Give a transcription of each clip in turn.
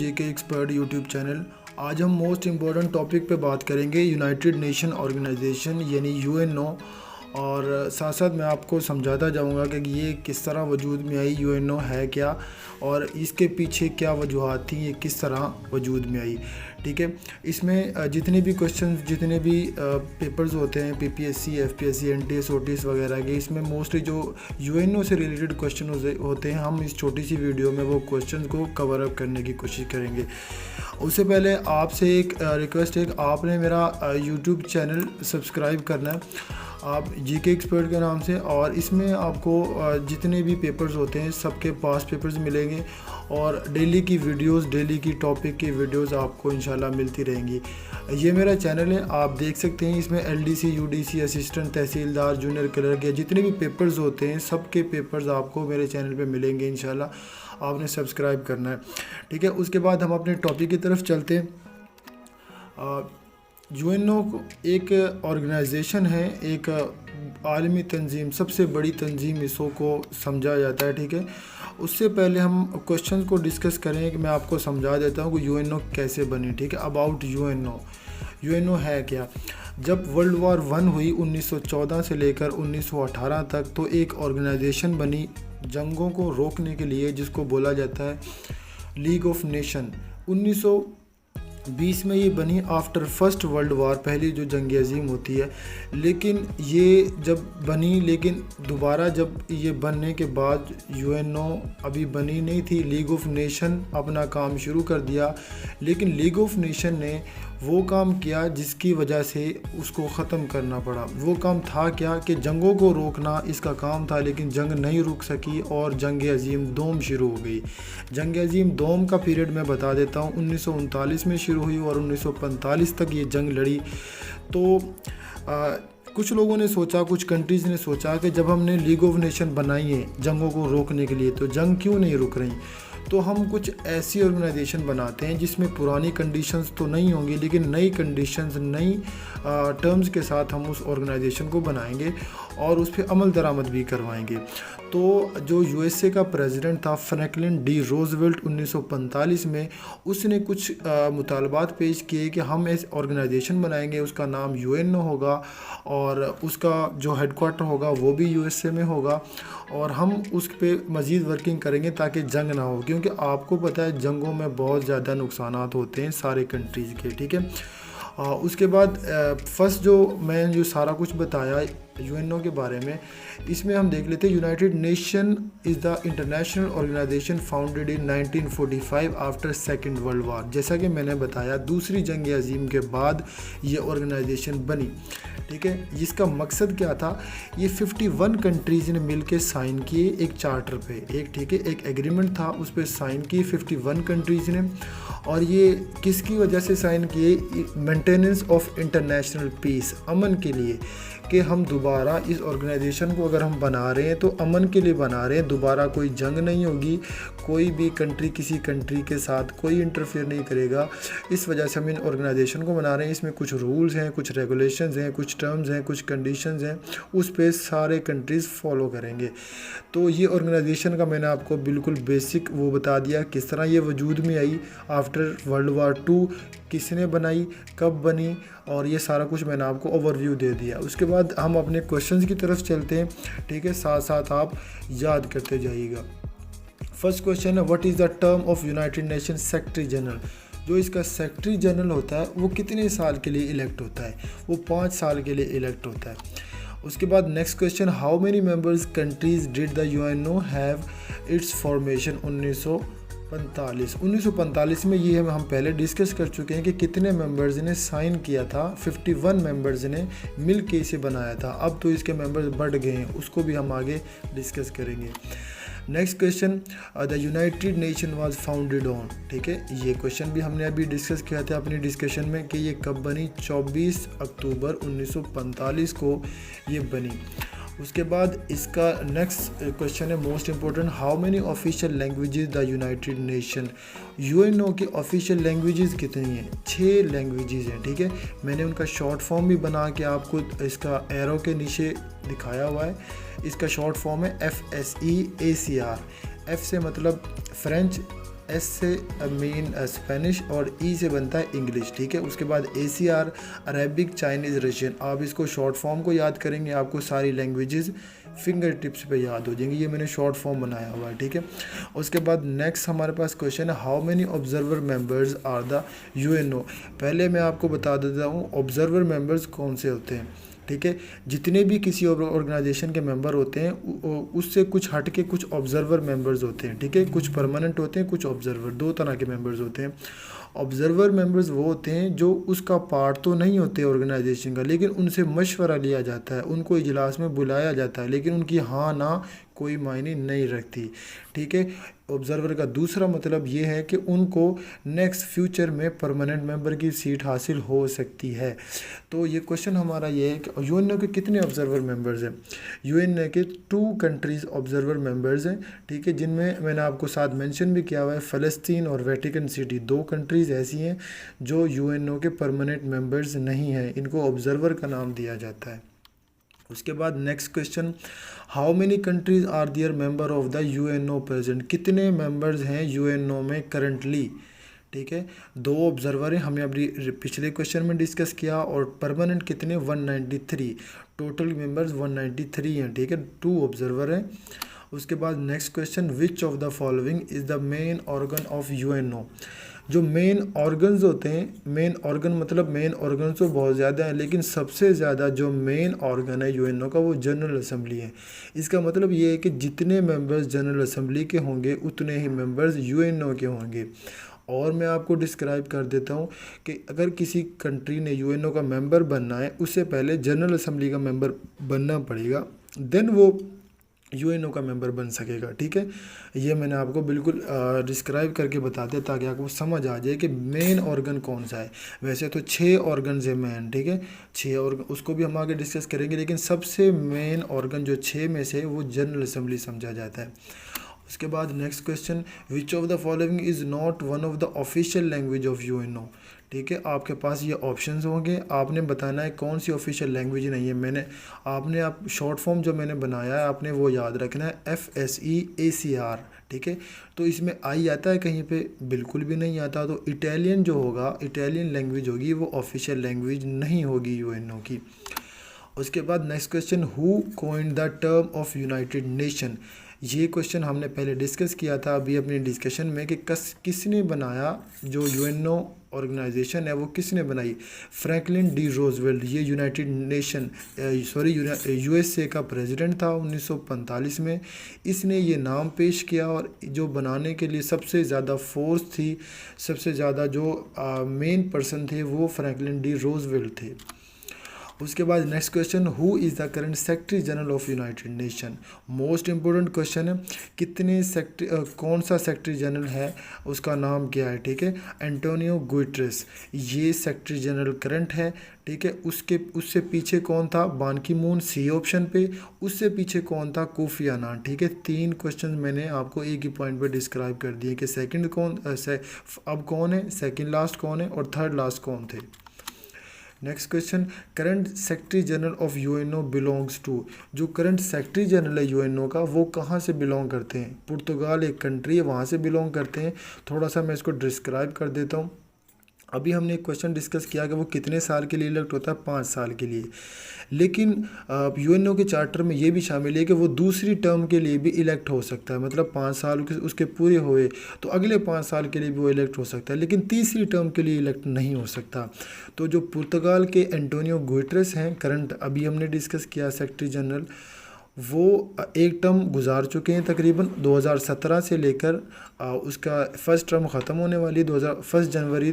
जेके expert YouTube channel. आज हम most important topic पे बात करेंगे यूनाइटेड नेशन ऑर्गेनाइजेशन यानी यूएनओ, और साथ साथ मैं आपको समझाता जाऊंगा कि ये किस तरह वजूद में आई, यूएनओ है क्या और इसके पीछे क्या वजूहात थी, ये किस तरह वजूद में आई। ठीक है, इसमें जितने भी क्वेश्चन, जितने भी पेपर्स होते हैं पीपीएससी, एफपीएससी, एनटीएस, ओटीएस वगैरह के, इसमें मोस्टली जो यूएनओ से रिलेटेड क्वेश्चन होते हैं, हम इस छोटी सी वीडियो में वो क्वेश्चन को कवर अप करने की कोशिश करेंगे। उससे पहले आपसे एक रिक्वेस्ट है कि आपने मेरा यूट्यूब चैनल सब्सक्राइब करना है आप जीके एक्सपर्ट के नाम से, और इसमें आपको जितने भी पेपर्स होते हैं सबके पास पेपर्स मिलेंगे और डेली की वीडियोस, डेली की टॉपिक की वीडियोस आपको इंशाल्लाह मिलती रहेंगी। ये मेरा चैनल है, आप देख सकते हैं। इसमें एलडीसी, यूडीसी, असिस्टेंट तहसीलदार, जूनियर क्लर्क या जितने भी पेपर्स होते हैं सबके पेपर्स आपको मेरे चैनल पे मिलेंगे इंशाल्लाह। आपने सब्सक्राइब करना है, ठीक है। उसके बाद हम अपने टॉपिक की तरफ चलते हैं। यूएनओ एक ऑर्गेनाइजेशन है, एक आलमी तंजीम, सबसे बड़ी तंजीम इसको को समझा जाता है, ठीक है। उससे पहले हम क्वेश्चन को डिस्कस करें कि मैं आपको समझा देता हूँ कि यूएनओ कैसे बनी, ठीक है। अबाउट यूएनओ, यूएनओ है क्या। जब वर्ल्ड वार 1 हुई 1914 से लेकर 1918 तक, तो एक ऑर्गेनाइजेशन बनी जंगों को रोकने के लिए, जिसको बोला जाता है लीग ऑफ नेशन। 1920 में ये बनी आफ्टर फर्स्ट वर्ल्ड वार, पहली जो जंग अजीम होती है। लेकिन ये जब बनी, लेकिन दोबारा जब ये बनने के बाद यूएनओ अभी बनी नहीं थी, लीग ऑफ नेशन अपना काम शुरू कर दिया। लेकिन लीग ऑफ नेशन ने वो काम किया जिसकी वजह से उसको ख़त्म करना पड़ा। वो काम था क्या कि जंगों को रोकना इसका काम था, लेकिन जंग नहीं रुक सकी और जंग अजीम दोम शुरू हो गई। जंग अजीम दोम का पीरियड मैं बता देता हूँ, 1939 में शुरू हुई और 1945 तक ये जंग लड़ी। तो कुछ लोगों ने सोचा, कुछ कंट्रीज़ ने सोचा कि जब हमने लीग ऑफ नेशन बनाई है जंगों को रोकने के लिए, तो जंग क्यों नहीं रुक रही। तो हम कुछ ऐसी ऑर्गेनाइजेशन बनाते हैं जिसमें पुरानी कंडीशंस तो नहीं होंगी, लेकिन नई कंडीशंस, नई टर्म्स के साथ हम उस ऑर्गेनाइजेशन को बनाएंगे और उस पर अमल दरामद भी करवाएंगे। तो जो यूएसए का प्रेसिडेंट था फ्रैंकलिन डी रोजवेल्ट, 1945 में उसने कुछ मुतालबात पेश किए कि हम ऐसे ऑर्गेनाइजेशन बनाएंगे, उसका नाम यूएनओ होगा और उसका जो हेडक्वार्टर होगा वो भी यूएसए में होगा, और हम उस पर मज़ीद वर्किंग करेंगे ताकि जंग ना हो, क्योंकि आपको पता है जंगों में बहुत ज़्यादा नुकसानात होते हैं सारे कंट्रीज़ के, ठीक है। उसके बाद फर्स्ट जो सारा कुछ बताया यूएनओ के बारे में, इसमें हम देख लेते हैं। United Nation is the international organisation founded in 1945 after second world war. जैसा कि मैंने बताया, दूसरी जंग अजीम के बाद ये ऑर्गेनाइजेशन बनी, ठीक है। जिसका मकसद क्या था, ये 51 कंट्रीज़ ने मिलकर साइन किए एक चार्टर पे, एक, ठीक है, एक एग्रीमेंट था, उस पर साइन किए 51 कंट्रीज़ ने। और ये किसकी वजह से साइन किए, मेंटेनेंस ऑफ इंटरनेशनल पीस, अमन के लिए, कि हम दोबारा इस ऑर्गेनाइजेशन को अगर हम बना रहे हैं तो अमन के लिए बना रहे हैं, दोबारा कोई जंग नहीं होगी, कोई भी कंट्री किसी कंट्री के साथ कोई इंटरफेयर नहीं करेगा। इस वजह से हम इन ऑर्गेनाइजेशन को बना रहे हैं। इसमें कुछ रूल्स हैं, कुछ रेगुलेशंस हैं, कुछ टर्म्स हैं, कुछ कंडीशंस हैं, उस पर सारे कंट्रीज़ फॉलो करेंगे। तो ये ऑर्गेनाइजेशन का मैंने आपको बिल्कुल बेसिक वो बता दिया, किस तरह ये वजूद में आई आफ्टर वर्ल्ड वार 2, किसने बनाई, कब बनी, और ये सारा कुछ मैंने आपको ओवरव्यू दे दिया। उसके बाद हम अपने क्वेश्चंस की तरफ चलते हैं, ठीक है। साथ साथ आप याद करते जाइएगा। फर्स्ट क्वेश्चन है, what is the term of United nation secretary general. जो इसका सेक्रेटरी जनरल होता है वो कितने साल के लिए इलेक्ट होता है, वो 5 साल के लिए इलेक्ट होता है। उसके बाद next question, how many members countries did the UNO have it's formation 1945। 1945 में ये हम पहले डिस्कस कर चुके हैं कि कितने मेंबर्स ने साइन किया था, 51 मेंबर्स ने मिल के इसे बनाया था। अब तो इसके मेंबर्स बढ़ गए हैं, उसको भी हम आगे डिस्कस करेंगे। Next question, the United nation was founded on, ठीक है। ये क्वेश्चन भी हमने अभी डिस्कस किया था अपनी डिस्कशन में कि ये कब बनी, 24 अक्टूबर 1945 को ये बनी। उसके बाद इसका नेक्स्ट क्वेश्चन है most important, how many official languages the United nation. UNO की ऑफिशियल लैंग्वेजेस कितनी हैं, 6 लैंग्वेजेस हैं, ठीक है। मैंने उनका शॉर्ट फॉर्म भी बना के आपको इसका एरो के नीचे दिखाया हुआ है। इसका शॉर्ट फॉर्म है FSEACR। एफ से मतलब फ्रेंच, एस से मेन स्पेनिश और ई से बनता है इंग्लिश, ठीक है। उसके बाद ACR अरेबिक, चाइनीज़, रशियन। आप इसको शॉर्ट फॉर्म को याद करेंगे, आपको सारी लैंग्वेजेस फिंगर टिप्स पे याद हो जाएंगी। ये मैंने शॉर्ट फॉर्म बनाया हुआ है, ठीक है। उसके बाद नेक्स्ट हमारे पास क्वेश्चन है, how many observer members are the UNO। पहले मैं आपको बता देता हूँ ऑब्जर्वर मेंबर्स कौन से होते हैं, ठीक है। जितने भी किसी ऑर्गेनाइजेशन के मेंबर होते हैं उससे कुछ हट के कुछ ऑब्जर्वर मेंबर्स होते हैं, ठीक है। कुछ परमानेंट होते हैं, कुछ ऑब्जर्वर, दो तरह के मेंबर्स होते हैं। ऑब्जर्वर मेंबर्स वो होते हैं जो उसका पार्ट तो नहीं होते ऑर्गेनाइजेशन का, लेकिन उनसे मशवरा लिया जाता है, उनको इजलास में बुलाया जाता है, लेकिन उनकी हाँ ना कोई मायने नहीं रखती, ठीक है। ऑब्जर्वर का दूसरा मतलब ये है कि उनको नेक्स्ट फ्यूचर में परमानेंट मेंबर की सीट हासिल हो सकती है। तो ये क्वेश्चन हमारा ये है कि यूएनओ के कितने ऑब्जर्वर मेंबर्स हैं। यूएनओ के 2 कंट्रीज़ ऑब्जर्वर मेंबर्स हैं, ठीक है, जिनमें मैंने आपको साथ मेंशन भी किया हुआ है, फ़लस्तीन और वेटिकन सिटी। 2 कंट्रीज़ ऐसी हैं जो यूएनओ के परमानेंट मेंबर्स नहीं हैं, इनको ऑब्जर्वर का नाम दिया जाता है। उसके बाद next question, how many countries are there member of the UNO present. कितने मेंबर्स हैं UNO में करंटली, ठीक है। 2 ऑब्जर्वर हैं, हमने अभी पिछले क्वेश्चन में डिस्कस किया, और परमानेंट कितने 193, टोटल मेंबर्स 193 हैं, ठीक है। 2 ऑब्जर्वर हैं। उसके बाद next question, which of the following is the main organ of UNO। जो मेन ऑर्गन्स होते हैं, मेन ऑर्गन मतलब मेन ऑर्गन तो बहुत ज़्यादा है, लेकिन सबसे ज़्यादा जो मेन ऑर्गन है UNO का वो जनरल असेंबली है। इसका मतलब ये है कि जितने मेंबर्स जनरल असेंबली के होंगे उतने ही मेंबर्स UNO के होंगे। और मैं आपको डिस्क्राइब कर देता हूँ कि अगर किसी कंट्री ने UNO का मेंबर बनना है, उससे पहले जनरल असेंबली का मेंबर बनना पड़ेगा, देन वो UNO का मेंबर बन सकेगा, ठीक है। ये मैंने आपको बिल्कुल डिस्क्राइब करके बता दिया ताकि आपको समझ आ जाए कि मेन ऑर्गन कौन सा है। वैसे तो 6 ऑर्गन है मेन, ठीक है, 6 ऑर्गन, उसको भी हम आगे डिस्कस करेंगे, लेकिन सबसे मेन ऑर्गन जो 6 में से वो जनरल असेंबली समझा जाता है। उसके बाद next question, which of the following is not one of the official language of UNO। ठीक है, आपके पास ये ऑप्शंस होंगे, आपने बताना है कौन सी ऑफिशियल लैंग्वेज नहीं है। आप शॉर्ट फॉर्म जो मैंने बनाया है आपने वो याद रखना है, FSEACR, ठीक है। तो इसमें आई आता है कहीं पे, बिल्कुल भी नहीं आता। तो इटालियन जो होगा, इटालियन लैंग्वेज होगी, वो ऑफिशियल लैंग्वेज नहीं होगी UNO की। उसके बाद next question, who coined the term of United nation. ये क्वेश्चन हमने पहले डिस्कस किया था अभी अपनी डिस्कशन में कि किसने बनाया जो UNO ऑर्गेनाइजेशन है, वो किसने बनाई। फ्रैंकलिन डी रोजवेल्ट, ये यूनाइटेड नेशन USA का प्रेसिडेंट था 1945 में। इसने ये नाम पेश किया, और जो बनाने के लिए सबसे ज़्यादा फोर्स थी, सबसे ज़्यादा जो मेन पर्सन थे वो फ्रैंकलिन डी रोजवेल्ट थे। उसके बाद next question, who is the current secretary general of United nation. Most important question है, कौन सा सेक्रेटरी जनरल है, उसका नाम क्या है, ठीक है। एंटोनियो गुटेरेस, ये सेक्रेटरी जनरल करंट है, ठीक है। उससे पीछे कौन था, बान की मून, सी ऑप्शन पे। उससे पीछे कौन था, कोफी अन्नान, ठीक है। 3 क्वेश्चन मैंने आपको एक ही पॉइंट पे डिस्क्राइब कर दिए कि सेकंड कौन अब कौन है, सेकंड लास्ट कौन है, और थर्ड लास्ट कौन थे। Next question, current secretary general of UNO belongs to. जो करंट सेक्रेटरी जनरल है UNO का, वो कहाँ से बिलोंग करते हैं। पुर्तगाल एक कंट्री है, वहाँ से बिलोंग करते हैं। थोड़ा सा मैं इसको डिस्क्राइब कर देता हूँ। अभी हमने एक क्वेश्चन डिस्कस किया कि वो कितने साल के लिए इलेक्ट होता है, 5 साल के लिए। लेकिन UNO के चार्टर में ये भी शामिल है कि वो दूसरी टर्म के लिए भी इलेक्ट हो सकता है, मतलब 5 साल उसके पूरे हुए तो अगले 5 साल के लिए भी वो इलेक्ट हो सकता है, लेकिन तीसरी टर्म के लिए इलेक्ट नहीं हो सकता। तो जो पुर्तगाल के एंटोनियो गुटेरेस हैं, करंट अभी हमने डिस्कस किया सेक्रेटरी जनरल, वो एक टर्म गुजार चुके हैं तकरीबन 2017 से लेकर उसका फर्स्ट टर्म ख़त्म होने वाली 1 जनवरी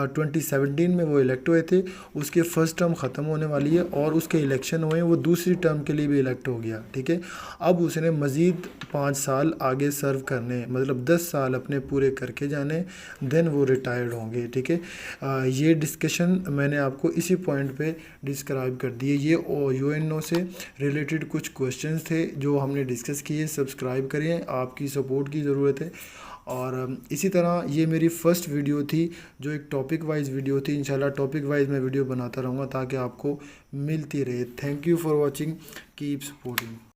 2017 में वो इलेक्ट हुए थे। उसके फर्स्ट टर्म ख़त्म होने वाली है और उसके इलेक्शन हुए, वो दूसरी टर्म के लिए भी इलेक्ट हो गया, ठीक है। अब उसने मज़ीद 5 साल आगे सर्व करने, मतलब 10 साल अपने पूरे करके जाने, देन वो रिटायर्ड होंगे, ठीक है। ये डिस्कशन मैंने आपको इसी पॉइंट पे डिस्क्राइब कर दिए। ये UNO से रिलेटेड कुछ क्वेश्चंस थे जो हमने डिस्कस किए। सब्सक्राइब करें, आपकी सपोर्ट की ज़रूरत है। और इसी तरह ये मेरी फ़र्स्ट वीडियो थी जो एक टॉपिक वाइज वीडियो थी। इंशाल्लाह टॉपिक वाइज मैं वीडियो बनाता रहूँगा ताकि आपको मिलती रहे। Thank you for watching, keep supporting.